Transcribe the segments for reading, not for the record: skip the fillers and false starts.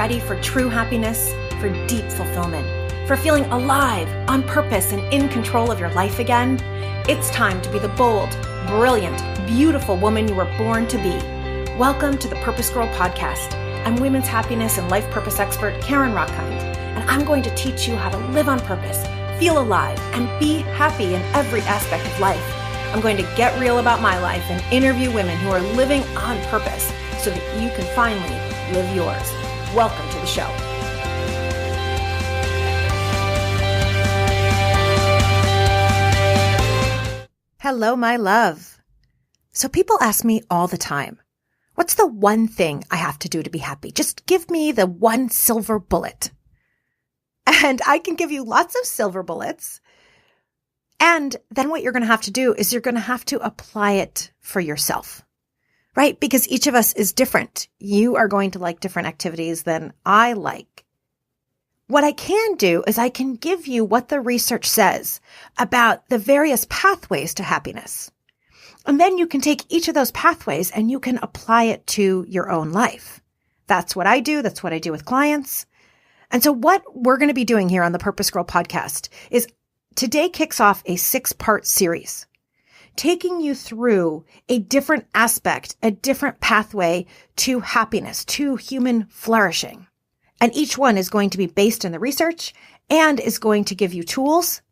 ready for true happiness, for deep fulfillment, for feeling alive, on purpose, and in control of your life again? It's time to be the bold, brilliant, beautiful woman you were born to be. Welcome to the PurposeGirl podcast. I'm women's happiness and life purpose expert Karen Rockkind, and I'm going to teach you how to live on purpose, feel alive, and be happy in every aspect of life. I'm going to get real about my life and interview women who are living on purpose so that you can finally live yours. Welcome to the show. Hello, my love. So people ask me all the time, what's the one thing I have to do to be happy? Just give me the one silver bullet. And I can give you lots of silver bullets. And then what you're going to have to do is you're going to have to apply it for yourself, right? Because each of us is different. You are going to like different activities than I like. What I can do is I can give you what the research says about the various pathways to happiness. And then you can take each of those pathways and you can apply it to your own life. That's what I do. That's what I do with clients. And so what we're going to be doing here on the PurposeGirl podcast is today kicks off a 6-part series, taking you through a different aspect, a different pathway to happiness, to human flourishing. And each one is going to be based in the research and is going to give you tools.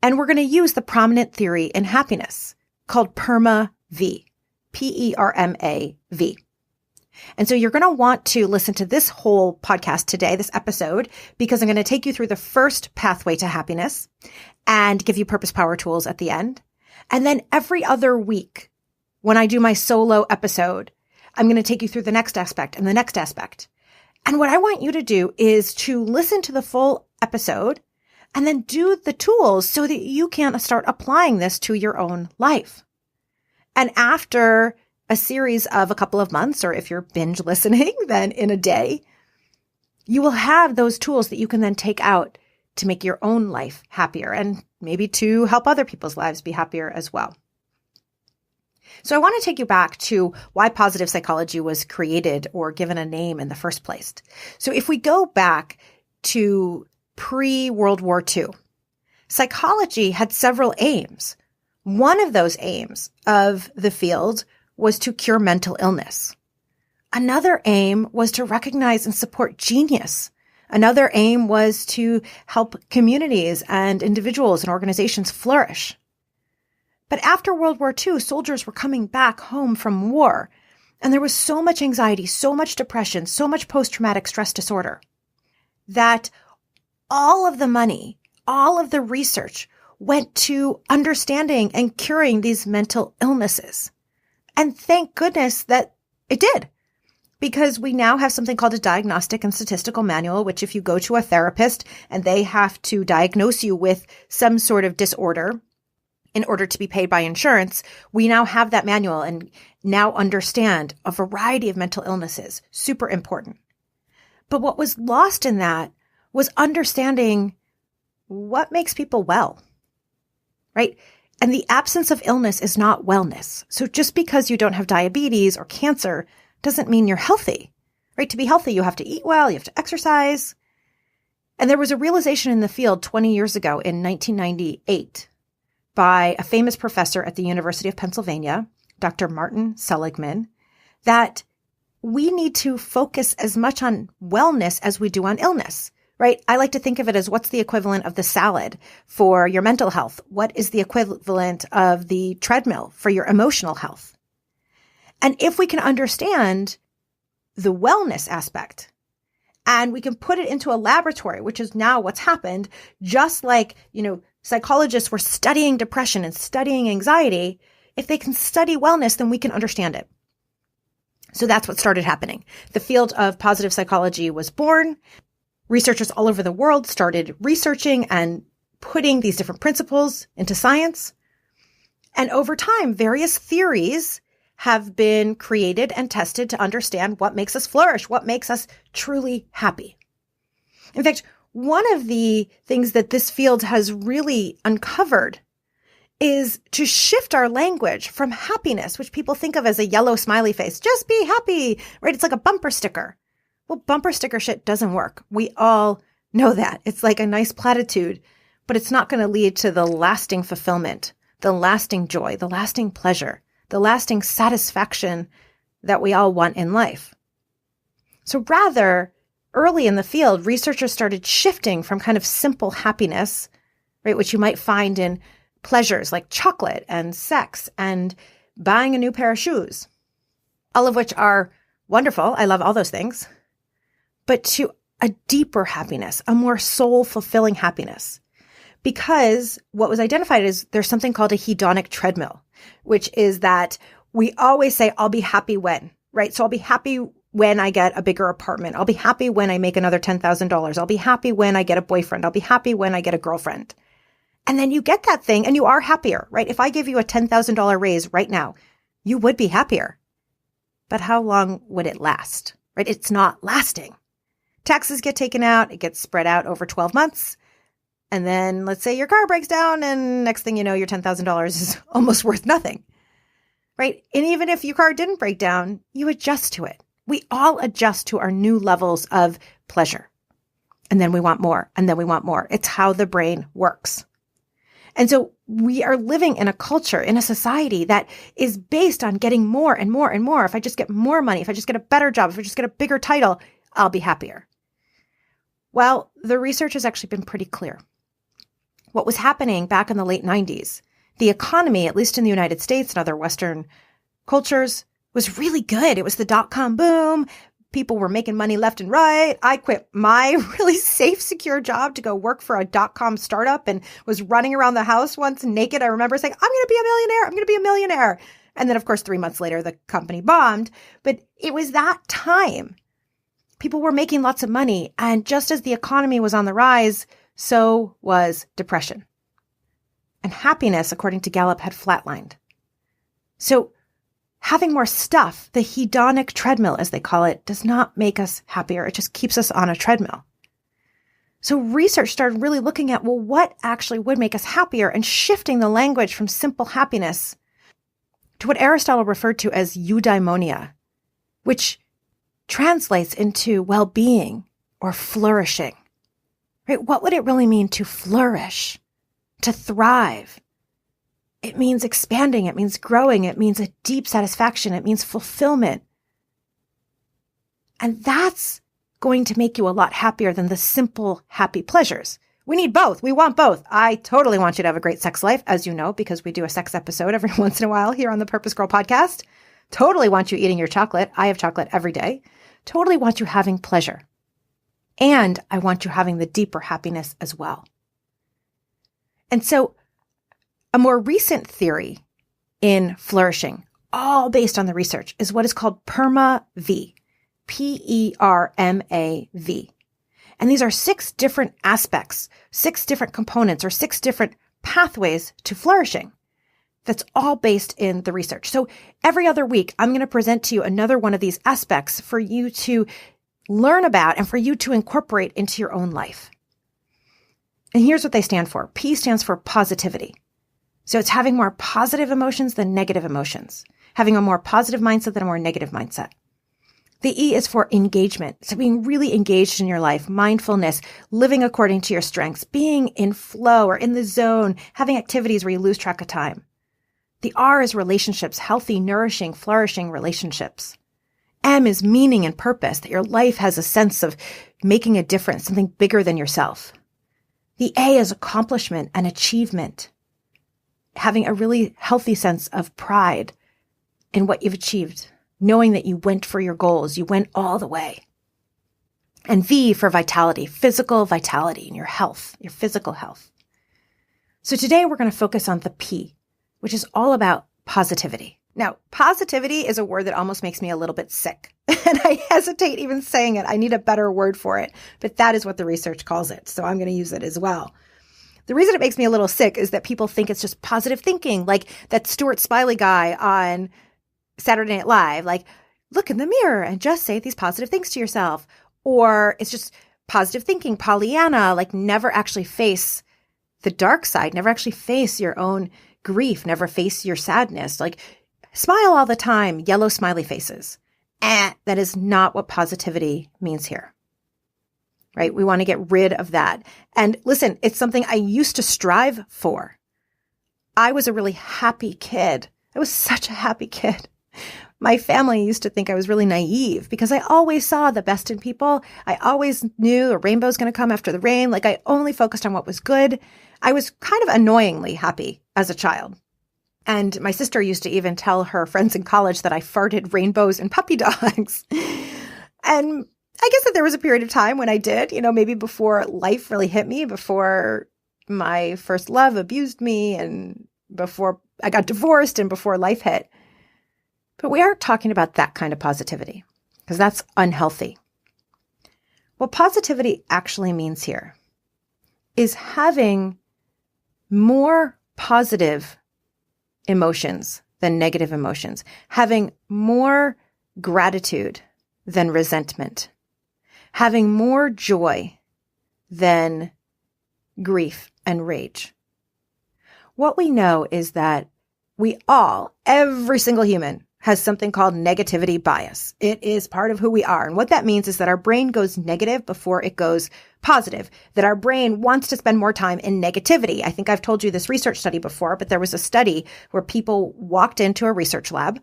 And we're going to use the prominent theory in happiness called PERMA-V, PERMA-V. And so you're going to want to listen to this whole podcast today, this episode, because I'm going to take you through the first pathway to happiness and give you purpose power tools at the end. And then every other week, when I do my solo episode, I'm going to take you through the next aspect and the next aspect. And what I want you to do is to listen to the full episode and then do the tools so that you can start applying this to your own life. And after a series of a couple of months, or if you're binge listening, then in a day, you will have those tools that you can then take out to make your own life happier and maybe to help other people's lives be happier as well. So I want to take you back to why positive psychology was created or given a name in the first place. So if we go back to pre-World War II, psychology had several aims. One of those aims of the field was to cure mental illness. Another aim was to recognize and support genius. Another aim was to help communities and individuals and organizations flourish. But after World War II, soldiers were coming back home from war, and there was so much anxiety, so much depression, so much post-traumatic stress disorder that all of the money, all of the research went to understanding and curing these mental illnesses. And thank goodness that it did, because we now have something called a diagnostic and statistical manual, which if you go to a therapist and they have to diagnose you with some sort of disorder in order to be paid by insurance, we now have that manual and now understand a variety of mental illnesses. Super important. But what was lost in that was understanding what makes people well, right? And the absence of illness is not wellness. So just because you don't have diabetes or cancer doesn't mean you're healthy, right? To be healthy, you have to eat well, you have to exercise. And there was a realization in the field 20 years ago in 1998 by a famous professor at the University of Pennsylvania, Dr. Martin Seligman, that we need to focus as much on wellness as we do on illness. Right? I like to think of it as what's the equivalent of the salad for your mental health? What is the equivalent of the treadmill for your emotional health? And if we can understand the wellness aspect and we can put it into a laboratory, which is now what's happened, just like, psychologists were studying depression and studying anxiety, if they can study wellness, then we can understand it. So that's what started happening. The field of positive psychology was born. Researchers all over the world started researching and putting these different principles into science. And over time, various theories have been created and tested to understand what makes us flourish, what makes us truly happy. In fact, one of the things that this field has really uncovered is to shift our language from happiness, which people think of as a yellow smiley face. Just be happy, right? It's like a bumper sticker. Well, bumper sticker shit doesn't work. We all know that. It's like a nice platitude, but it's not going to lead to the lasting fulfillment, the lasting joy, the lasting pleasure, the lasting satisfaction that we all want in life. So rather, early in the field, researchers started shifting from kind of simple happiness, right, which you might find in pleasures like chocolate and sex and buying a new pair of shoes, all of which are wonderful. I love all those things, but to a deeper happiness, a more soul-fulfilling happiness. Because what was identified is there's something called a hedonic treadmill, which is that we always say, I'll be happy when, right? So I'll be happy when I get a bigger apartment. I'll be happy when I make another $10,000. I'll be happy when I get a boyfriend. I'll be happy when I get a girlfriend. And then you get that thing and you are happier, right? If I give you a $10,000 raise right now, you would be happier. But how long would it last, right? It's not lasting. Taxes get taken out. It gets spread out over 12 months. And then let's say your car breaks down and next thing you know, your $10,000 is almost worth nothing, right? And even if your car didn't break down, you adjust to it. We all adjust to our new levels of pleasure. And then we want more, and then we want more. It's how the brain works. And so we are living in a culture, in a society that is based on getting more and more and more. If I just get more money, if I just get a better job, if I just get a bigger title, I'll be happier. Well, the research has actually been pretty clear. What was happening back in the late 90s, the economy, at least in the United States and other Western cultures, was really good. It was the dot-com boom. People were making money left and right. I quit my really safe, secure job to go work for a dot-com startup and was running around the house once naked. I remember saying, I'm going to be a millionaire. I'm going to be a millionaire. And then, of course, 3 months later, the company bombed. But it was that time. People were making lots of money. And just as the economy was on the rise, so was depression. And happiness, according to Gallup, had flatlined. So having more stuff, the hedonic treadmill, as they call it, does not make us happier. It just keeps us on a treadmill. So research started really looking at, well, what actually would make us happier and shifting the language from simple happiness to what Aristotle referred to as eudaimonia, which translates into well-being or flourishing. Right? What would it really mean to flourish, to thrive? It means expanding. It means growing. It means a deep satisfaction. It means fulfillment. And that's going to make you a lot happier than the simple happy pleasures. We need both. We want both. I totally want you to have a great sex life, as you know, because we do a sex episode every once in a while here on the Purpose Girl podcast. Totally want you eating your chocolate. I have chocolate every day. Totally want you having pleasure. And I want you having the deeper happiness as well. And so a more recent theory in flourishing, all based on the research, is what is called PERMA-V, PERMA-V. And these are 6 different aspects, 6 different components, or 6 different pathways to flourishing. That's all based in the research. So every other week, I'm going to present to you another one of these aspects for you to learn about and for you to incorporate into your own life. And here's what they stand for. P stands for positivity. So it's having more positive emotions than negative emotions, having a more positive mindset than a more negative mindset. The E is for engagement. So being really engaged in your life, mindfulness, living according to your strengths, being in flow or in the zone, having activities where you lose track of time. The R is relationships, healthy, nourishing, flourishing relationships. M is meaning and purpose, that your life has a sense of making a difference, something bigger than yourself. The A is accomplishment and achievement, having a really healthy sense of pride in what you've achieved, knowing that you went for your goals, you went all the way. And V for vitality, physical vitality in your health, your physical health. So today we're going to focus on the P, which is all about positivity. Now, positivity is a word that almost makes me a little bit sick, and I hesitate even saying it. I need a better word for it, but that is what the research calls it, so I'm going to use it as well. The reason it makes me a little sick is that people think it's just positive thinking, like that Stuart Smiley guy on Saturday Night Live, like, look in the mirror and just say these positive things to yourself. Or it's just positive thinking, Pollyanna, like never actually face the dark side, never actually face your own grief, never face your sadness, like smile all the time, yellow smiley faces. That is not what positivity means here, right? We want to get rid of that. And listen, it's something I used to strive for. I was a really happy kid. I was such a happy kid. My family used to think I was really naive because I always saw the best in people. I always knew a rainbow's going to come after the rain. Like I only focused on what was good. I was kind of annoyingly happy as a child. And my sister used to even tell her friends in college that I farted rainbows and puppy dogs. And I guess that there was a period of time when I did, maybe before life really hit me, before my first love abused me and before I got divorced and before life hit. But we aren't talking about that kind of positivity because that's unhealthy. What positivity actually means here is having more positive emotions than negative emotions, having more gratitude than resentment, having more joy than grief and rage. What we know is that every single human, has something called negativity bias. It is part of who we are. And what that means is that our brain goes negative before it goes positive, that our brain wants to spend more time in negativity. I think I've told you this research study before, but there was a study where people walked into a research lab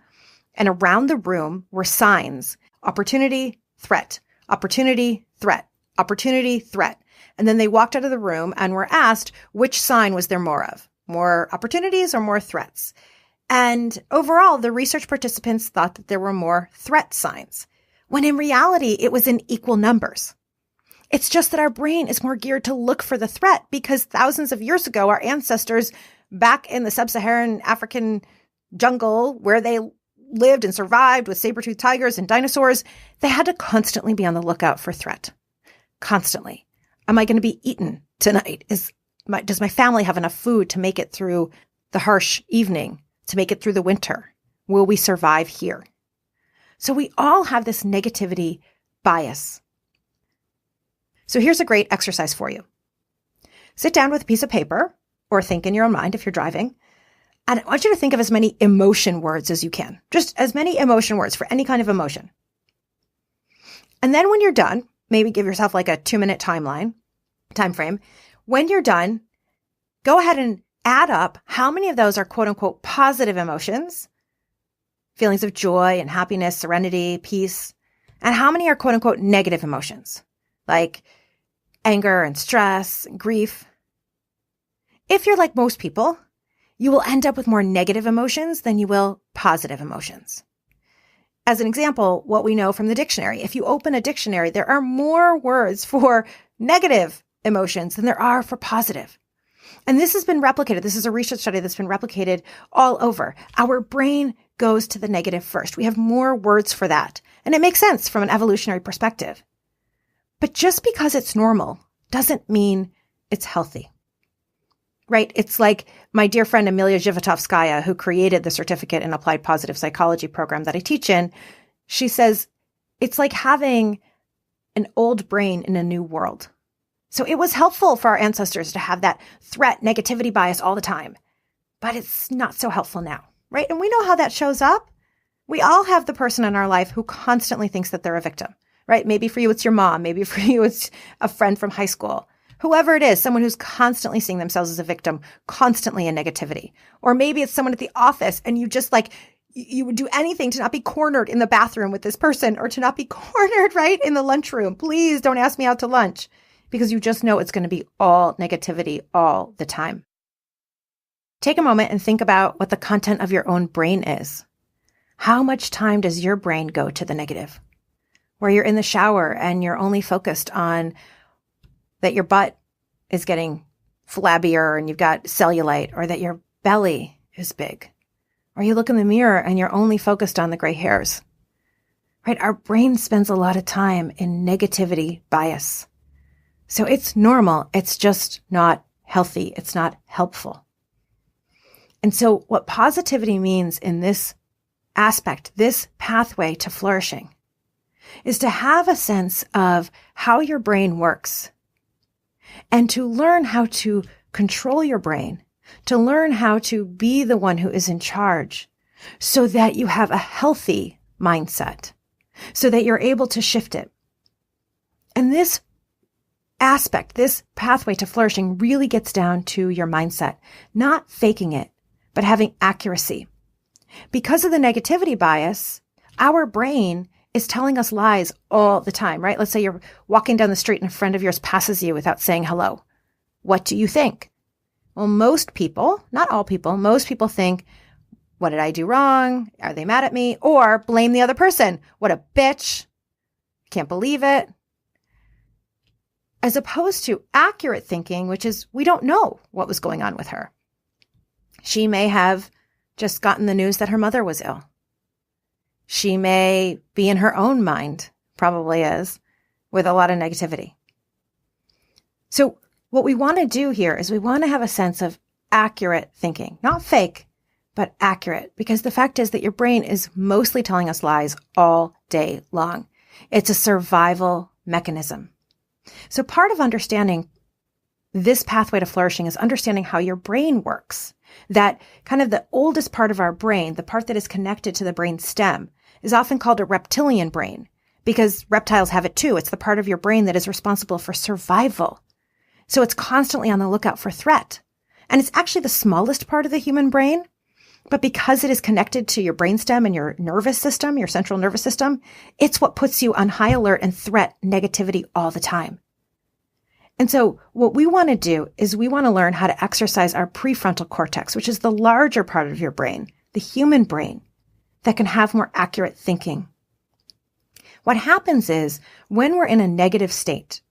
and around the room were signs, opportunity, threat, opportunity, threat, opportunity, threat. And then they walked out of the room and were asked which sign was there more of, more opportunities or more threats. And overall, the research participants thought that there were more threat signs, when in reality, it was in equal numbers. It's just that our brain is more geared to look for the threat because thousands of years ago, our ancestors back in the sub-Saharan African jungle where they lived and survived with saber-toothed tigers and dinosaurs, they had to constantly be on the lookout for threat. Constantly. Am I going to be eaten tonight? Does my family have enough food to make it through the harsh evening? To make it through the winter? Will we survive here? So we all have this negativity bias. So here's a great exercise for you. Sit down with a piece of paper or think in your own mind if you're driving. And I want you to think of as many emotion words as you can. Just as many emotion words for any kind of emotion. And then when you're done, maybe give yourself like a 2-minute time frame. When you're done, go ahead and add up how many of those are quote unquote positive emotions, feelings of joy and happiness, serenity, peace, and how many are quote unquote negative emotions like anger and stress and grief. If you're like most people, you will end up with more negative emotions than you will positive emotions. As an example, what we know from the dictionary, if you open a dictionary, there are more words for negative emotions than there are for positive. And this has been replicated. This is a research study that's been replicated all over. Our brain goes to the negative first. We have more words for that. And it makes sense from an evolutionary perspective. But just because it's normal doesn't mean it's healthy, right? It's like my dear friend Amelia Zhivatovskaya, who created the Certificate in Applied Positive Psychology program that I teach in. She says, it's like having an old brain in a new world. So it was helpful for our ancestors to have that threat, negativity bias all the time, but it's not so helpful now, right? And we know how that shows up. We all have the person in our life who constantly thinks that they're a victim, right? Maybe for you, it's your mom. Maybe for you, it's a friend from high school. Whoever it is, someone who's constantly seeing themselves as a victim, constantly in negativity. Or maybe it's someone at the office and you just you would do anything to not be cornered in the bathroom with this person or to not be cornered, right, in the lunchroom. Please don't ask me out to lunch. Because you just know it's going to be all negativity all the time. Take a moment and think about what the content of your own brain is. How much time does your brain go to the negative? Where you're in the shower and you're only focused on that your butt is getting flabbier and you've got cellulite, or that your belly is big. Or you look in the mirror and you're only focused on the gray hairs. Right? Our brain spends a lot of time in negativity bias. So it's normal. It's just not healthy. It's not helpful. And so what positivity means in this aspect, this pathway to flourishing, is to have a sense of how your brain works and to learn how to control your brain, to learn how to be the one who is in charge so that you have a healthy mindset, so that you're able to shift it. And this aspect, this pathway to flourishing really gets down to your mindset, not faking it, but having accuracy. Because of the negativity bias, our brain is telling us lies all the time, right? Let's say you're walking down the street and a friend of yours passes you without saying hello. What do you think? Well, most people, not all people, most people think, what did I do wrong? Are they mad at me? Or blame the other person. What a bitch. Can't believe it. As opposed to accurate thinking, which is we don't know what was going on with her. She may have just gotten the news that her mother was ill. She may be in her own mind, probably is, with a lot of negativity. So what we want to do here is we want to have a sense of accurate thinking, not fake, but accurate, because the fact is that your brain is mostly telling us lies all day long. It's a survival mechanism. So part of understanding this pathway to flourishing is understanding how your brain works. That kind of the oldest part of our brain, the part that is connected to the brain stem, is often called a reptilian brain because reptiles have it too. It's the part of your brain that is responsible for survival. So it's constantly on the lookout for threat. And it's actually the smallest part of the human brain. But because it is connected to your brainstem and your nervous system, your central nervous system, it's what puts you on high alert and threat negativity all the time. And so what we want to do is we want to learn how to exercise our prefrontal cortex, which is the larger part of your brain, the human brain, that can have more accurate thinking. What happens is when we're in a negative state,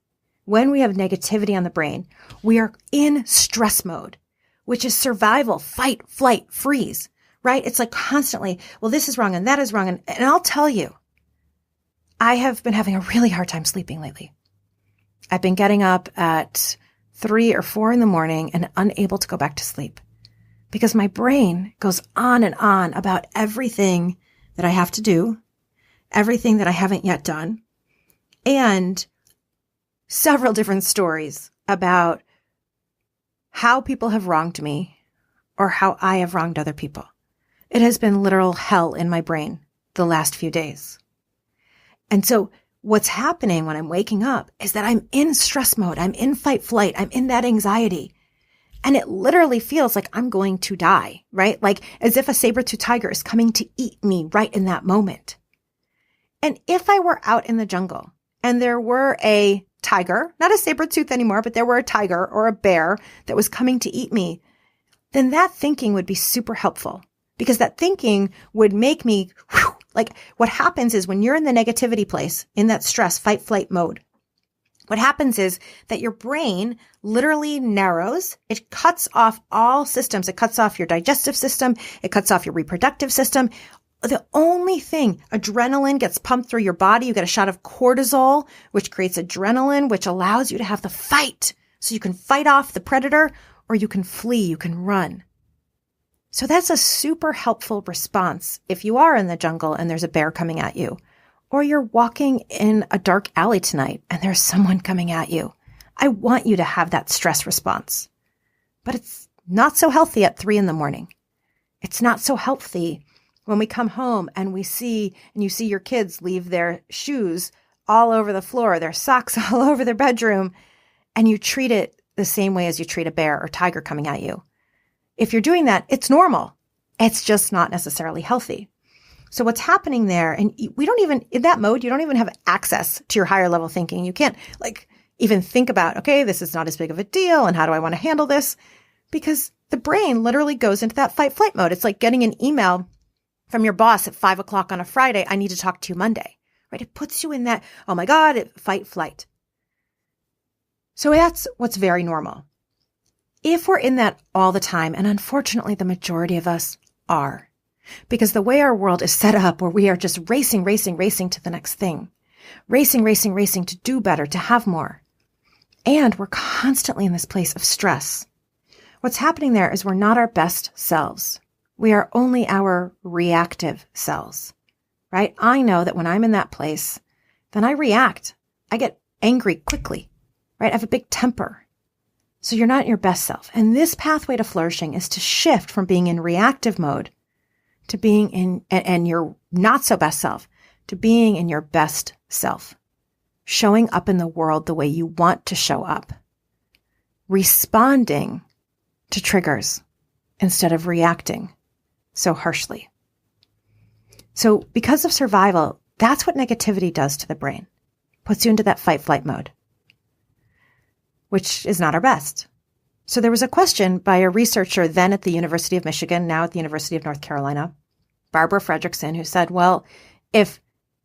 when we have negativity on the brain, we are in stress mode, which is survival, fight, flight, freeze, right? It's like constantly, well, this is wrong and that is wrong. And I'll tell you, I have been having a really hard time sleeping lately. I've been getting up at 3 or 4 in the morning and unable to go back to sleep because my brain goes on and on about everything that I have to do, everything that I haven't yet done, and several different stories about how people have wronged me or how I have wronged other people. It has been literal hell in my brain the last few days. And so what's happening when I'm waking up is that I'm in stress mode. I'm in fight flight. I'm in that anxiety. And it literally feels like I'm going to die, right? Like as if a saber-toothed tiger is coming to eat me right in that moment. And if I were out in the jungle and there were a tiger, not a saber-tooth anymore, but there were a tiger or a bear that was coming to eat me, then that thinking would be super helpful because that thinking would make me, like what happens is when you're in the negativity place, in that stress, fight, flight mode, what happens is that your brain literally narrows. It cuts off all systems. It cuts off your digestive system. It cuts off your reproductive system. The only thing, adrenaline gets pumped through your body. You get a shot of cortisol, which creates adrenaline, which allows you to have the fight. So you can fight off the predator or you can flee, you can run. So that's a super helpful response if you are in the jungle and there's a bear coming at you, or you're walking in a dark alley tonight and there's someone coming at you. I want you to have that stress response, but it's not so healthy at 3 a.m. It's not so healthy when we come home and you see your kids leave their shoes all over the floor, their socks all over their bedroom, and you treat it the same way as you treat a bear or tiger coming at you. If you're doing that, it's normal. It's just not necessarily healthy. So what's happening there, and we don't even, in that mode, you don't even have access to your higher level thinking. You can't even think about, okay, this is not as big of a deal, and how do I want to handle this? Because the brain literally goes into that fight flight mode. It's like getting an email from your boss at 5 o'clock on a Friday. I need to talk to you Monday, right? It puts you in that, oh my God, fight flight. So that's what's very normal. If we're in that all the time, and unfortunately the majority of us are, because the way our world is set up where we are just racing to the next thing, racing to do better, to have more. And we're constantly in this place of stress. What's happening there is we're not our best selves. We are only our reactive selves, right? I know that when I'm in that place, then I react. I get angry quickly, right? I have a big temper. So you're not your best self. And this pathway to flourishing is to shift from being in reactive mode to being in, and your not so best self, to being in your best self, showing up in the world the way you want to show up, responding to triggers instead of reacting so harshly. So because of survival, that's what negativity does to the brain. Puts you into that fight-flight mode, which is not our best. So there was a question by a researcher then at the University of Michigan, now at the University of North Carolina, Barbara Fredrickson, who said, well, if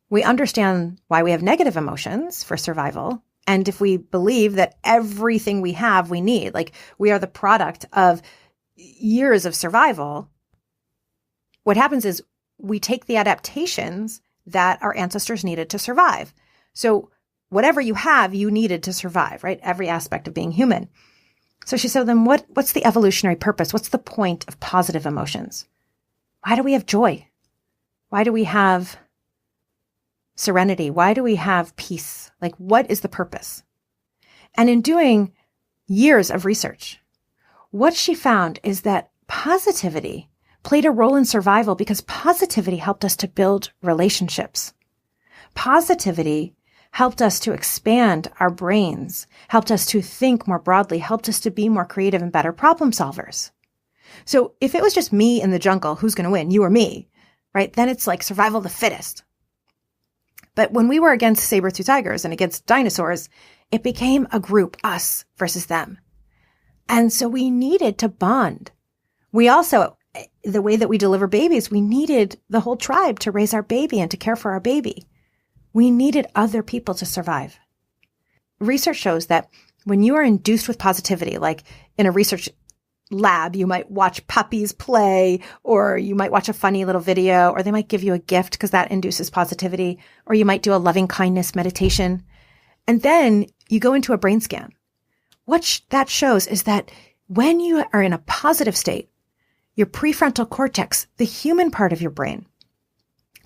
we understand why we have negative emotions for survival, and if we believe that everything we have, we need, like we are the product of years of survival, what happens is we take the adaptations that our ancestors needed to survive. So whatever you have, you needed to survive, right? Every aspect of being human. So she said, then what's the evolutionary purpose? What's the point of positive emotions? Why do we have joy? Why do we have serenity? Why do we have peace? Like, what is the purpose? And in doing years of research, what she found is that positivity played a role in survival because positivity helped us to build relationships. Positivity helped us to expand our brains, helped us to think more broadly, helped us to be more creative and better problem solvers. So if it was just me in the jungle, who's going to win, you or me, right? Then it's like survival of the fittest. But when we were against saber-tooth tigers and against dinosaurs, it became a group, us versus them. And so we needed to bond. We also, the way that we deliver babies, we needed the whole tribe to raise our baby and to care for our baby. We needed other people to survive. Research shows that when you are induced with positivity, like in a research lab, you might watch puppies play, or you might watch a funny little video, or they might give you a gift because that induces positivity, or you might do a loving kindness meditation. And then you go into a brain scan. What that shows is that when you are in a positive state, your prefrontal cortex, the human part of your brain,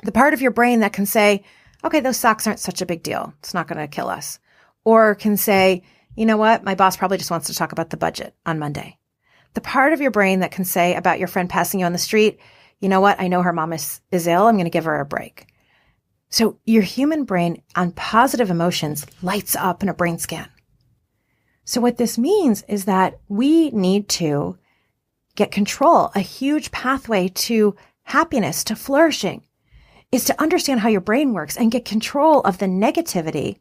the part of your brain that can say, okay, those socks aren't such a big deal. It's not going to kill us. Or can say, you know what? My boss probably just wants to talk about the budget on Monday. The part of your brain that can say about your friend passing you on the street, you know what? I know her mom is ill. I'm going to give her a break. So your human brain on positive emotions lights up in a brain scan. So what this means is that we need to get control. A huge pathway to happiness, to flourishing, is to understand how your brain works and get control of the negativity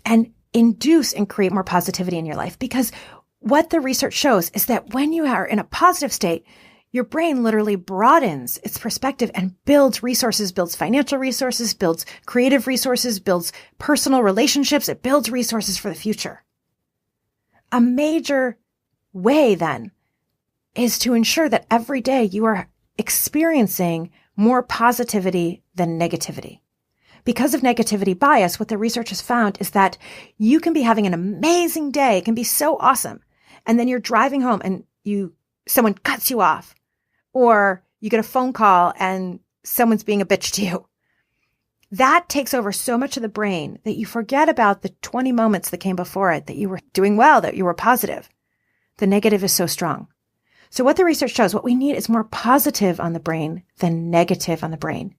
and induce and create more positivity in your life. Because what the research shows is that when you are in a positive state, your brain literally broadens its perspective and builds resources, builds financial resources, builds creative resources, builds personal relationships. It builds resources for the future. A major way then is to ensure that every day you are experiencing more positivity than negativity. Because of negativity bias, what the research has found is that you can be having an amazing day. It can be so awesome. And then you're driving home and someone cuts you off, or you get a phone call and someone's being a bitch to you. That takes over so much of the brain that you forget about the 20 moments that came before it, that you were doing well, that you were positive. The negative is so strong. So what the research shows, what we need is more positive on the brain than negative on the brain,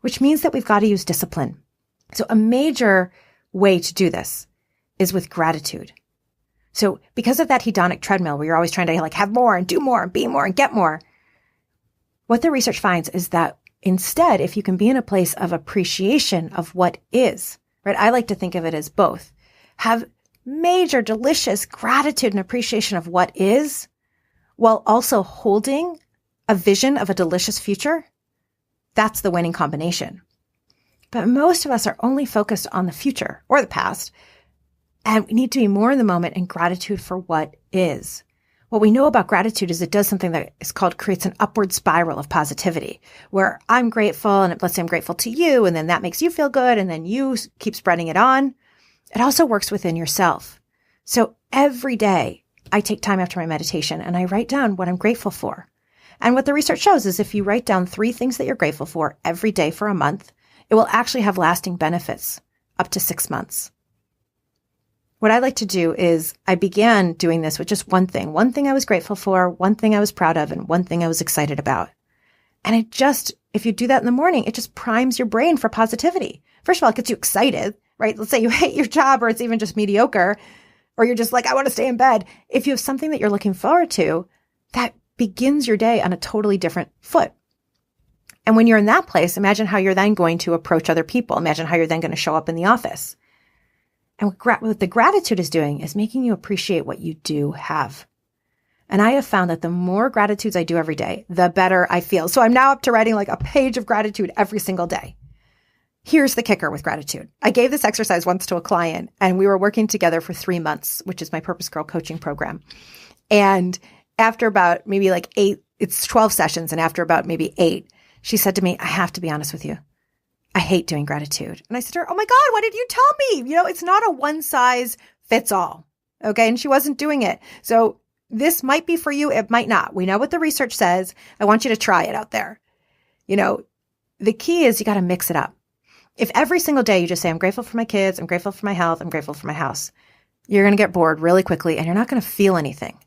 which means that we've got to use discipline. So a major way to do this is with gratitude. So because of that hedonic treadmill where you're always trying to like have more and do more and be more and get more, what the research finds is that instead, if you can be in a place of appreciation of what is, right? I like to think of it as both. Have major, delicious gratitude and appreciation of what is, while also holding a vision of a delicious future. That's the winning combination. But most of us are only focused on the future or the past, and we need to be more in the moment and gratitude for what is. What we know about gratitude is it does something that is called creates an upward spiral of positivity, where I'm grateful, and let's say I'm grateful to you, and then that makes you feel good, and then you keep spreading it on. It also works within yourself. So every day, I take time after my meditation and I write down what I'm grateful for. And what the research shows is if you write down 3 things that you're grateful for every day for a month, it will actually have lasting benefits up to 6 months. What I like to do is I began doing this with just one thing I was grateful for, one thing I was proud of, and one thing I was excited about. And it just if you do that in the morning, it just primes your brain for positivity. First of all, it gets you excited, right? Let's say you hate your job or it's even just mediocre, or you're just like, I want to stay in bed. If you have something that you're looking forward to, that begins your day on a totally different foot. And when you're in that place, imagine how you're then going to approach other people. Imagine how you're then going to show up in the office. And what the gratitude is doing is making you appreciate what you do have. And I have found that the more gratitudes I do every day, the better I feel. So I'm now up to writing like a page of gratitude every single day. Here's the kicker with gratitude. I gave this exercise once to a client and we were working together for 3 months, which is my PurposeGirl coaching program. And after about maybe like 8, it's 12 sessions. And after about maybe 8, she said to me, I have to be honest with you. I hate doing gratitude. And I said to her, oh my God, why did you tell me? It's not a one size fits all. Okay. And she wasn't doing it. So this might be for you. It might not. We know what the research says. I want you to try it out there. The key is you got to mix it up. If every single day you just say, I'm grateful for my kids, I'm grateful for my health, I'm grateful for my house, you're going to get bored really quickly and you're not going to feel anything.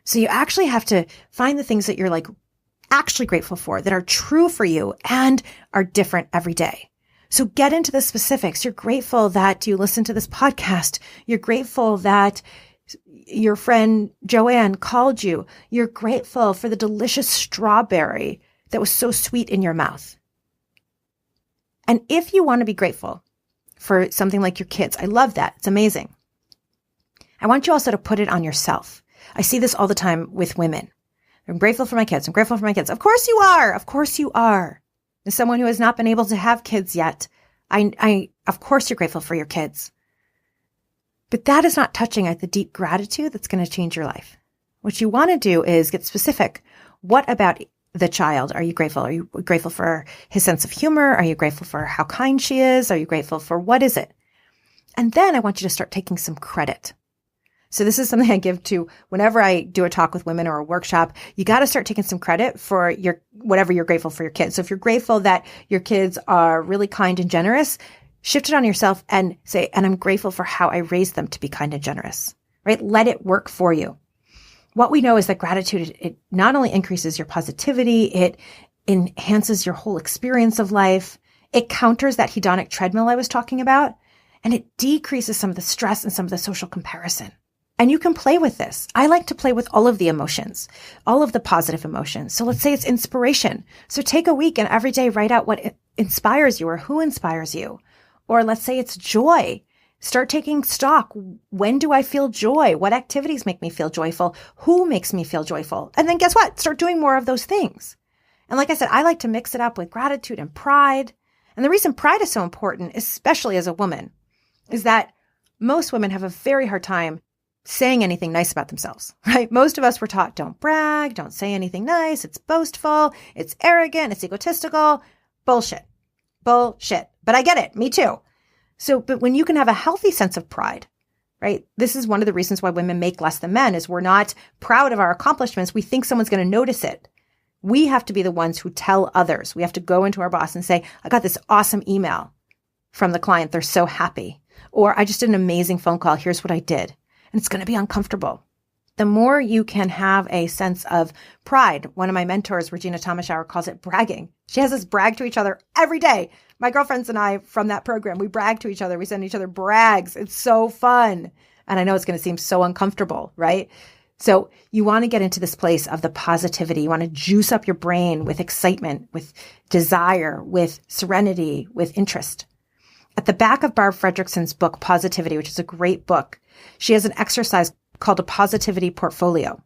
So you actually have to find the things that you're like actually grateful for that are true for you and are different every day. So get into the specifics. You're grateful that you listen to this podcast. You're grateful that your friend Joanne called you. You're grateful for the delicious strawberry that was so sweet in your mouth. And if you want to be grateful for something like your kids, I love that. It's amazing. I want you also to put it on yourself. I see this all the time with women. I'm grateful for my kids. I'm grateful for my kids. Of course you are. Of course you are. As someone who has not been able to have kids yet, of course you're grateful for your kids. But that is not touching at the deep gratitude that's going to change your life. What you want to do is get specific. What about the child are you grateful? Are you grateful for his sense of humor? Are you grateful for how kind she is? Are you grateful for what is it? And then I want you to start taking some credit. So this is something I give to whenever I do a talk with women or a workshop. You got to start taking some credit for whatever you're grateful for your kids. So if you're grateful that your kids are really kind and generous, shift it on yourself and say, and I'm grateful for how I raised them to be kind and generous, right? Let it work for you. What we know is that gratitude, it not only increases your positivity, it enhances your whole experience of life. It counters that hedonic treadmill I was talking about, and it decreases some of the stress and some of the social comparison. And you can play with this. I like to play with all of the emotions, all of the positive emotions. So let's say it's inspiration. So take a week and every day write out what inspires you or who inspires you. Or let's say it's joy. Start taking stock. When do I feel joy? What activities make me feel joyful? Who makes me feel joyful? And then guess what? Start doing more of those things. And like I said, I like to mix it up with gratitude and pride. And the reason pride is so important, especially as a woman, is that most women have a very hard time saying anything nice about themselves, right? Most of us were taught, don't brag, don't say anything nice. It's boastful. It's arrogant. It's egotistical. Bullshit. But I get it. Me too. So, but when you can have a healthy sense of pride, right? This is one of the reasons why women make less than men is we're not proud of our accomplishments. We think someone's going to notice it. We have to be the ones who tell others. We have to go into our boss and say, I got this awesome email from the client. They're so happy. Or I just did an amazing phone call. Here's what I did. And it's going to be uncomfortable. The more you can have a sense of pride, one of my mentors, Regina Thomashower, calls it bragging. She has us brag to each other every day. My girlfriends and I from that program, we brag to each other. We send each other brags. It's so fun. And I know it's going to seem so uncomfortable, right? So you want to get into this place of the positivity. You want to juice up your brain with excitement, with desire, with serenity, with interest. At the back of Barb Fredrickson's book, Positivity, which is a great book, she has an exercise called a positivity portfolio.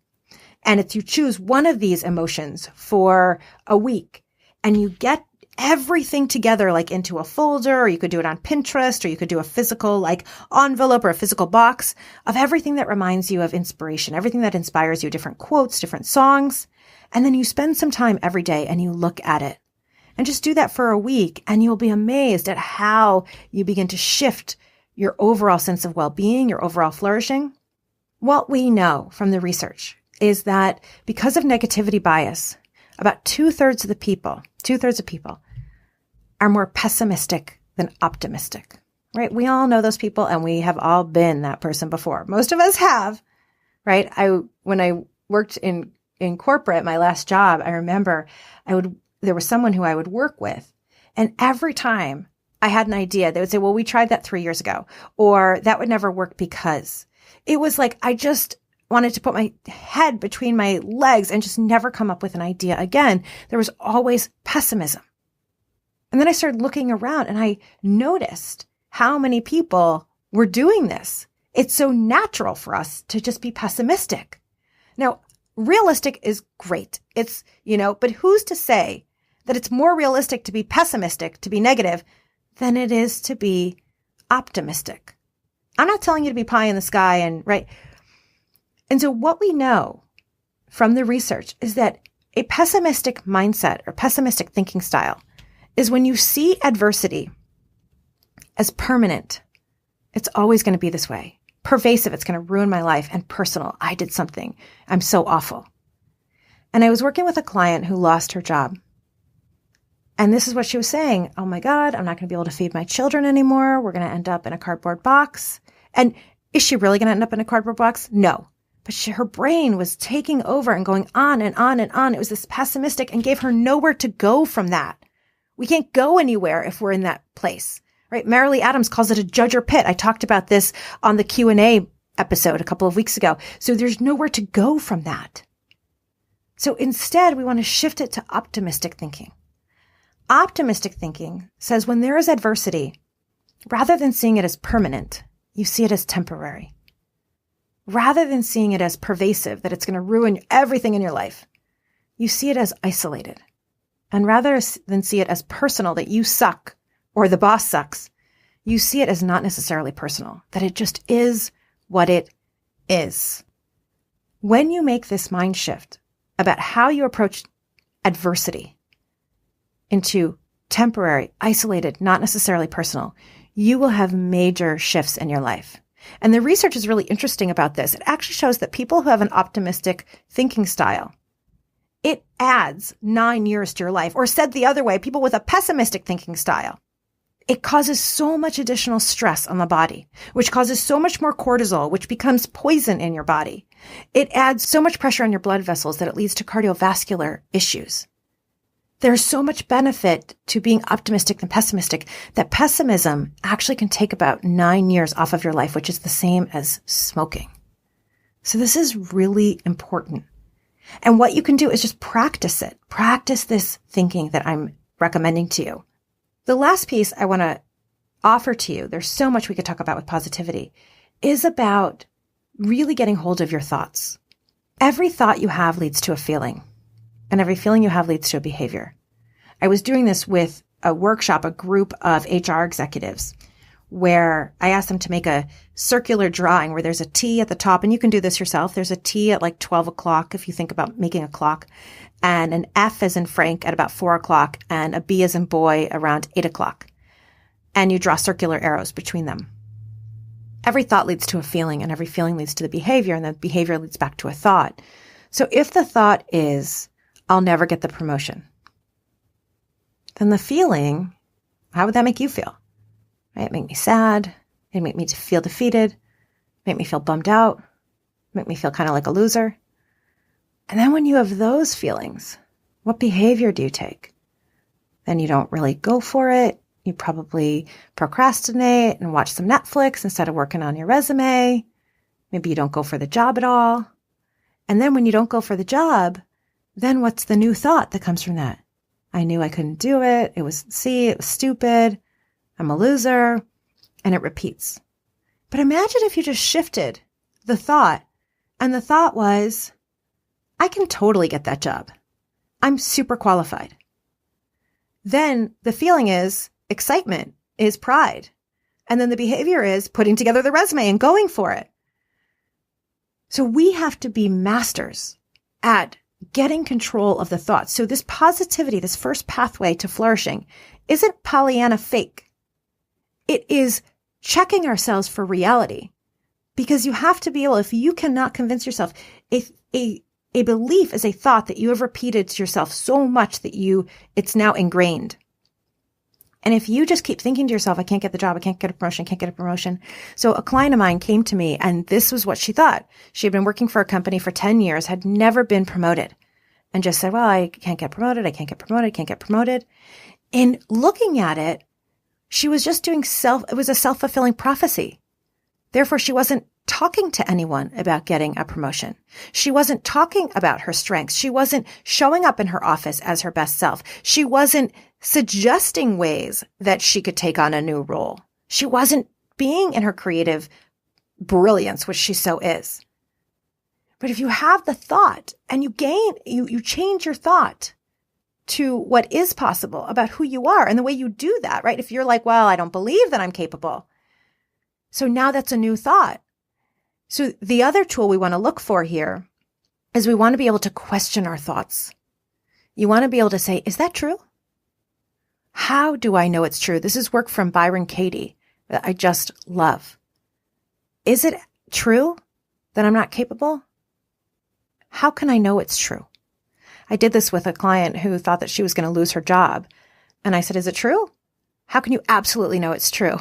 And it's you choose one of these emotions for a week and you get everything together like into a folder, or you could do it on Pinterest, or you could do a physical like envelope or a physical box of everything that reminds you of inspiration, everything that inspires you, different quotes, different songs. And then you spend some time every day and you look at it. And just do that for a week and you'll be amazed at how you begin to shift your overall sense of well-being, your overall flourishing. What we know from the research is that because of negativity bias, about two-thirds of people are more pessimistic than optimistic, right? We all know those people and we have all been that person before. Most of us have, right? When I worked in corporate, my last job, I remember I would there was someone who I would work with, and every time I had an idea, they would say, well, we tried that 3 years ago, or that would never work because. It was like I just wanted to put my head between my legs and just never come up with an idea again. There was always pessimism. And then I started looking around and I noticed how many people were doing this. It's so natural for us to just be pessimistic. Now, realistic is great. It's, but who's to say that it's more realistic to be pessimistic, to be negative, than it is to be optimistic? I'm not telling you to be pie in the sky and right. And so what we know from the research is that a pessimistic mindset or pessimistic thinking style is when you see adversity as permanent. It's always going to be this way. Pervasive, it's going to ruin my life, and personal. I did something. I'm so awful. And I was working with a client who lost her job. And this is what she was saying. Oh my God, I'm not going to be able to feed my children anymore. We're going to end up in a cardboard box. And is she really going to end up in a cardboard box? No. But her brain was taking over and going on and on and on. It was this pessimistic and gave her nowhere to go from that. We can't go anywhere if we're in that place, right? Marilee Adams calls it a judger pit. I talked about this on the Q&A episode a couple of weeks ago. So there's nowhere to go from that. So instead, we want to shift it to optimistic thinking. Optimistic thinking says when there is adversity, rather than seeing it as permanent, you see it as temporary. Rather than seeing it as pervasive, that it's going to ruin everything in your life, you see it as isolated. And rather than see it as personal, that you suck or the boss sucks, you see it as not necessarily personal, that it just is what it is. When you make this mind shift about how you approach adversity into temporary, isolated, not necessarily personal, you will have major shifts in your life. And the research is really interesting about this. It actually shows that people who have an optimistic thinking style, it adds 9 years to your life. Or said the other way, people with a pessimistic thinking style, it causes so much additional stress on the body, which causes so much more cortisol, which becomes poison in your body. It adds so much pressure on your blood vessels that it leads to cardiovascular issues. There's so much benefit to being optimistic than pessimistic that pessimism actually can take about 9 years off of your life, which is the same as smoking. So this is really important. And what you can do is just practice it. Practice this thinking that I'm recommending to you. The last piece I want to offer to you, there's so much we could talk about with positivity, is about really getting hold of your thoughts. Every thought you have leads to a feeling. And every feeling you have leads to a behavior. I was doing this with a workshop, a group of HR executives, where I asked them to make a circular drawing where there's a T at the top, and you can do this yourself. There's a T at like 12 o'clock if you think about making a clock, and an F as in Frank at about 4 o'clock, and a B as in boy around 8 o'clock. And you draw circular arrows between them. Every thought leads to a feeling, and every feeling leads to the behavior, and the behavior leads back to a thought. So if the thought is, I'll never get the promotion, then the feeling, how would that make you feel? Right? It make me sad. It make me feel defeated. Make me feel bummed out. Make me feel kind of like a loser. And then when you have those feelings, what behavior do you take? Then you don't really go for it. You probably procrastinate and watch some Netflix instead of working on your resume. Maybe you don't go for the job at all. And then when you don't go for the job, then what's the new thought that comes from that? I knew I couldn't do it. It was stupid. I'm a loser. And it repeats. But imagine if you just shifted the thought, and the thought was, I can totally get that job. I'm super qualified. Then the feeling is excitement, is pride. And then the behavior is putting together the resume and going for it. So we have to be masters at getting control of the thoughts. So this positivity, this first pathway to flourishing, isn't Pollyanna fake. It is checking ourselves for reality, because you have to be able, if you cannot convince yourself, a belief is a thought that you have repeated to yourself so much that it's now ingrained. And if you just keep thinking to yourself, I can't get the job, I can't get a promotion, I can't get a promotion. So a client of mine came to me, and this was what she thought. She had been working for a company for 10 years, had never been promoted. and just said, well, I can't get promoted. I can't get promoted. I can't get promoted. In looking at it, she was just doing it was a self-fulfilling prophecy. Therefore, she wasn't talking to anyone about getting a promotion. She wasn't talking about her strengths. She wasn't showing up in her office as her best self. She wasn't suggesting ways that she could take on a new role. She wasn't being in her creative brilliance, which she so is. But if you have the thought and you change your thought to what is possible about who you are and the way you do that, right? If you're like, well, I don't believe that I'm capable. So now that's a new thought. So the other tool we want to look for here is we want to be able to question our thoughts. You want to be able to say, is that true? How do I know it's true? This is work from Byron Katie that I just love. Is it true that I'm not capable? How can I know it's true? I did this with a client who thought that she was going to lose her job. And I said, is it true? How can you absolutely know it's true?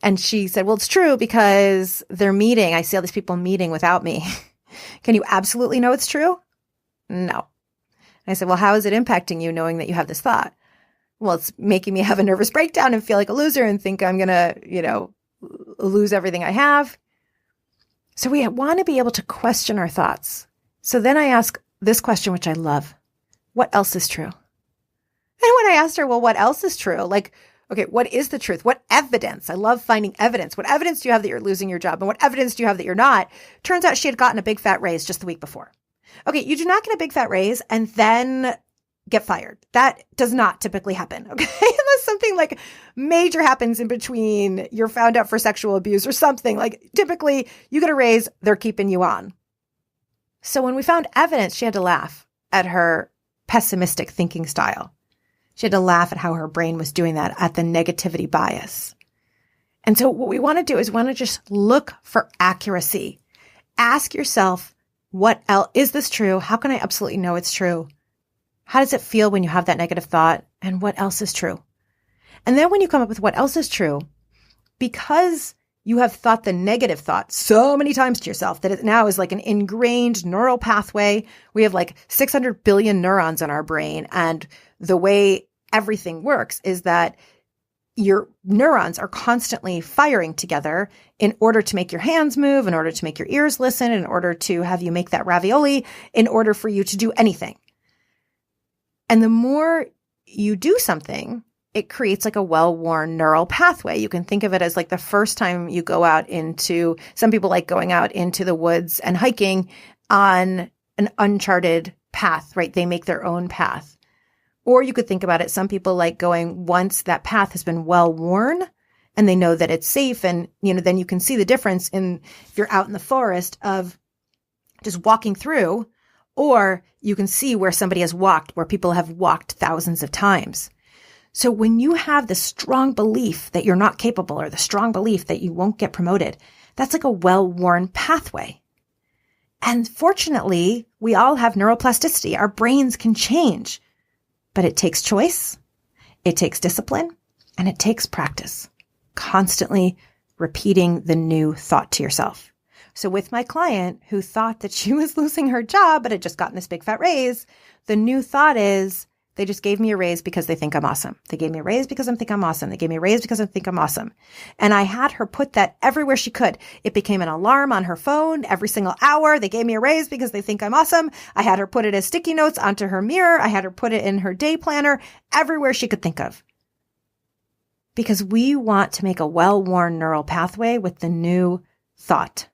And she said, well, it's true because they're meeting. I see all these people meeting without me. Can you absolutely know it's true? No. And I said, well, how is it impacting you knowing that you have this thought? Well, it's making me have a nervous breakdown and feel like a loser and think I'm going to, lose everything I have. So we want to be able to question our thoughts. So then I ask this question, which I love. What else is true? And when I asked her, well, what else is true? Like, okay, what is the truth? What evidence? I love finding evidence. What evidence do you have that you're losing your job? And what evidence do you have that you're not? Turns out she had gotten a big fat raise just the week before. Okay, you do not get a big fat raise and then get fired. That does not typically happen, okay? Unless something like major happens in between, you're found out for sexual abuse or something. Like typically you get a raise, they're keeping you on. So when we found evidence, she had to laugh at her pessimistic thinking style. She had to laugh at how her brain was doing that, at the negativity bias. And so what we want to do is we want to just look for accuracy. Ask yourself, what else? Is this true? How can I absolutely know it's true? How does it feel when you have that negative thought? And what else is true? And then when you come up with what else is true, because you have thought the negative thought so many times to yourself that it now is like an ingrained neural pathway. We have like 600 billion neurons in our brain. And the way everything works is that your neurons are constantly firing together in order to make your hands move, in order to make your ears listen, in order to have you make that ravioli, in order for you to do anything. And the more you do something, it creates like a well-worn neural pathway. You can think of it as like the first time you go out into, some people like going out into the woods and hiking on an uncharted path, right? They make their own path. Or you could think about it, some people like going once that path has been well-worn and they know that it's safe. And, then you can see the difference in if you're out in the forest of just walking through, or you can see where somebody has walked, where people have walked thousands of times. So when you have the strong belief that you're not capable or the strong belief that you won't get promoted, that's like a well-worn pathway. And fortunately, we all have neuroplasticity. Our brains can change, but it takes choice, it takes discipline, and it takes practice. Constantly repeating the new thought to yourself. So with my client who thought that she was losing her job, but had just gotten this big fat raise, the new thought is, they just gave me a raise because they think I'm awesome. They gave me a raise because I think I'm awesome. They gave me a raise because I think I'm awesome. And I had her put that everywhere she could. It became an alarm on her phone every single hour. They gave me a raise because they think I'm awesome. I had her put it as sticky notes onto her mirror. I had her put it in her day planner, everywhere she could think of. Because we want to make a well-worn neural pathway with the new thought.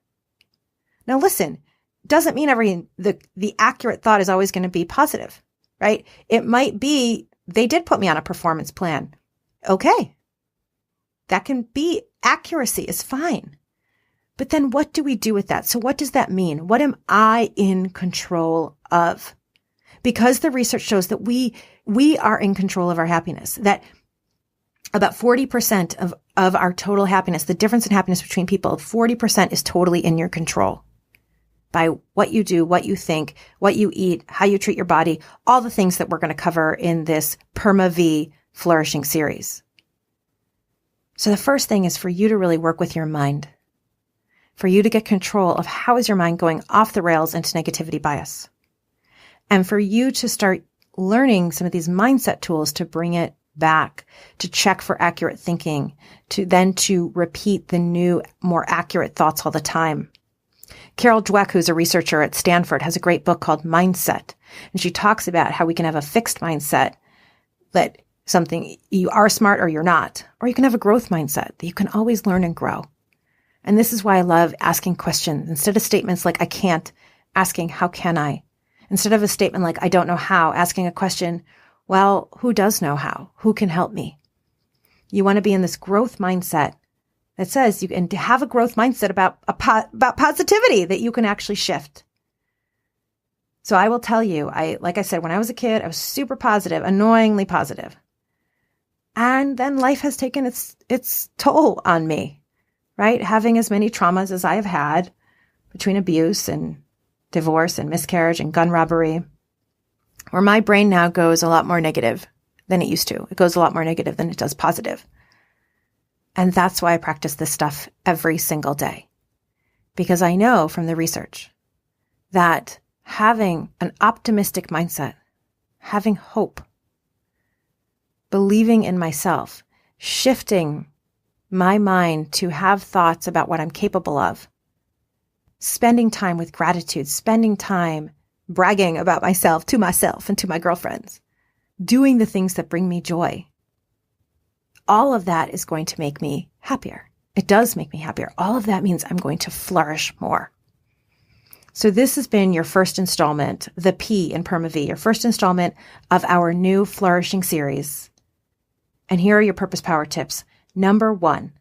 Now listen, doesn't mean the accurate thought is always going to be positive. Right? It might be, they did put me on a performance plan. Okay. That can be, accuracy is fine. But then what do we do with that? So what does that mean? What am I in control of? Because the research shows that we are in control of our happiness, that about 40% of our total happiness, the difference in happiness between people, 40% is totally in your control. By what you do, what you think, what you eat, how you treat your body, all the things that we're going to cover in this PERMA-V Flourishing series. So the first thing is for you to really work with your mind, for you to get control of how is your mind going off the rails into negativity bias. and for you to start learning some of these mindset tools to bring it back, to check for accurate thinking, to repeat the new, more accurate thoughts all the time. Carol Dweck, who's a researcher at Stanford, has a great book called Mindset. And she talks about how we can have a fixed mindset that something you are smart or you're not, or you can have a growth mindset that you can always learn and grow. And this is why I love asking questions. Instead of statements like, I can't, asking, how can I? Instead of a statement like, I don't know how, asking a question, well, who does know how? Who can help me? You want to be in this growth mindset that says you can have a growth mindset about positivity that you can actually shift. So I will tell you, like I said, when I was a kid, I was super positive, annoyingly positive. And then life has taken its toll on me, right? Having as many traumas as I have had between abuse and divorce and miscarriage and gun robbery, where my brain now goes a lot more negative than it used to. It goes a lot more negative than it does positive. And that's why I practice this stuff every single day. Because I know from the research that having an optimistic mindset, having hope, believing in myself, shifting my mind to have thoughts about what I'm capable of, spending time with gratitude, spending time bragging about myself and to my girlfriends, doing the things that bring me joy. All of that is going to make me happier. It does make me happier. All of that means I'm going to flourish more. So this has been your first installment, the P in PERMA-V, your first installment of our new Flourishing series. And here are your purpose power tips. Number 1,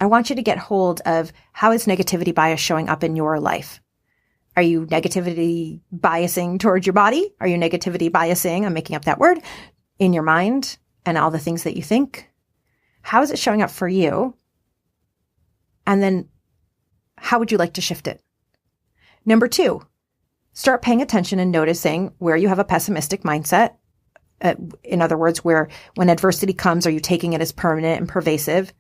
I want you to get hold of how is negativity bias showing up in your life. Are you negativity biasing towards your body? Are you negativity biasing, I'm making up that word, in your mind and all the things that you think? How is it showing up for you? And then how would you like to shift it? Number 2, start paying attention and noticing where you have a pessimistic mindset. In other words, where when adversity comes, are you taking it as permanent and pervasive?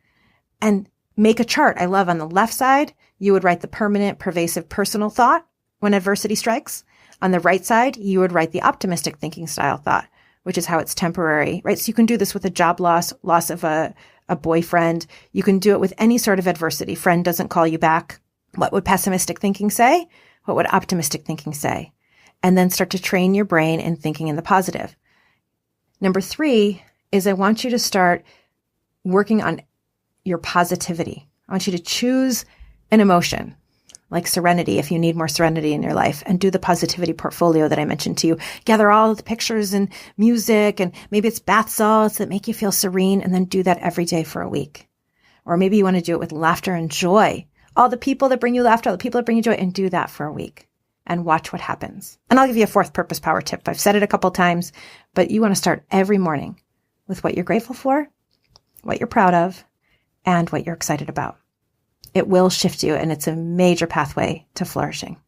And make a chart. I love on the left side, you would write the permanent, pervasive personal thought when adversity strikes. On the right side, you would write the optimistic thinking style thought, which is how it's temporary, right? So you can do this with a job loss of a boyfriend. You can do it with any sort of adversity. Friend doesn't call you back. What would pessimistic thinking say? What would optimistic thinking say? And then start to train your brain in thinking in the positive. Number 3 is I want you to start working on your positivity. I want you to choose an emotion like serenity, if you need more serenity in your life, and do the positivity portfolio that I mentioned to you. Gather all the pictures and music, and maybe it's bath salts that make you feel serene, and then do that every day for a week. Or maybe you want to do it with laughter and joy. All the people that bring you laughter, all the people that bring you joy, and do that for a week and watch what happens. And I'll give you a 4th purpose power tip. I've said it a couple times, but you want to start every morning with what you're grateful for, what you're proud of, and what you're excited about. It will shift you, and it's a major pathway to flourishing.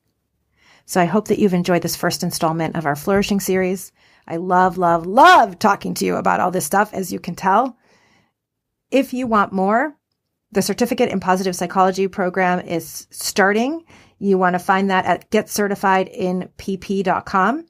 So I hope that you've enjoyed this first installment of our Flourishing series. I love, love, love talking to you about all this stuff, as you can tell. If you want more, the Certificate in Positive Psychology program is starting. You want to find that at getcertifiedinpp.com.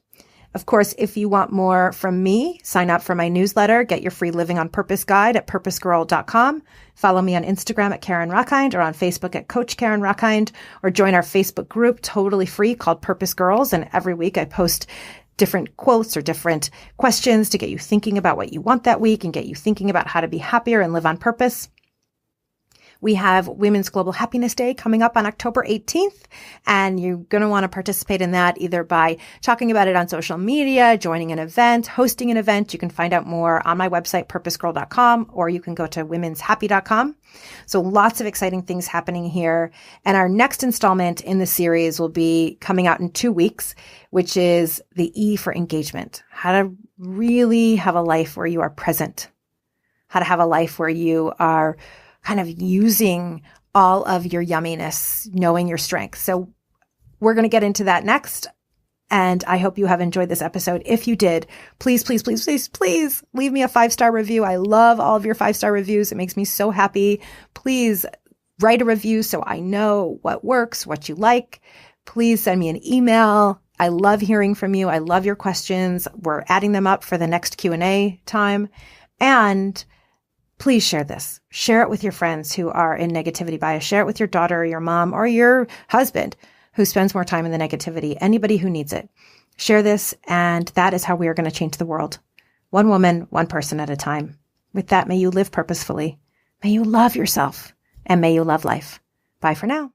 Of course, if you want more from me, sign up for my newsletter, get your free Living on Purpose guide at PurposeGirl.com. Follow me on Instagram at Karen Rockhind, or on Facebook at Coach Karen Rockhind, or join our Facebook group, totally free, called Purpose Girls. And every week I post different quotes or different questions to get you thinking about what you want that week and get you thinking about how to be happier and live on purpose. We have Women's Global Happiness Day coming up on October 18th, and you're going to want to participate in that either by talking about it on social media, joining an event, hosting an event. You can find out more on my website, PurposeGirl.com, or you can go to womenshappy.com. So lots of exciting things happening here. And our next installment in the series will be coming out in 2 weeks, which is the E for engagement. How to really have a life where you are present. How to have a life where you are kind of using all of your yumminess, knowing your strengths. So we're going to get into that next. And I hope you have enjoyed this episode. If you did, please, please, please, please, please leave me a 5-star review. I love all of your 5-star reviews. It makes me so happy. Please write a review so I know what works, what you like. Please send me an email I love hearing from you. I love your questions. We're adding them up for the next Q&A time. And please share this. Share it with your friends who are in negativity bias. Share it with your daughter or your mom or your husband who spends more time in the negativity. Anybody who needs it. Share this, and that is how we are going to change the world. One woman, one person at a time. With that, may you live purposefully. May you love yourself, and may you love life. Bye for now.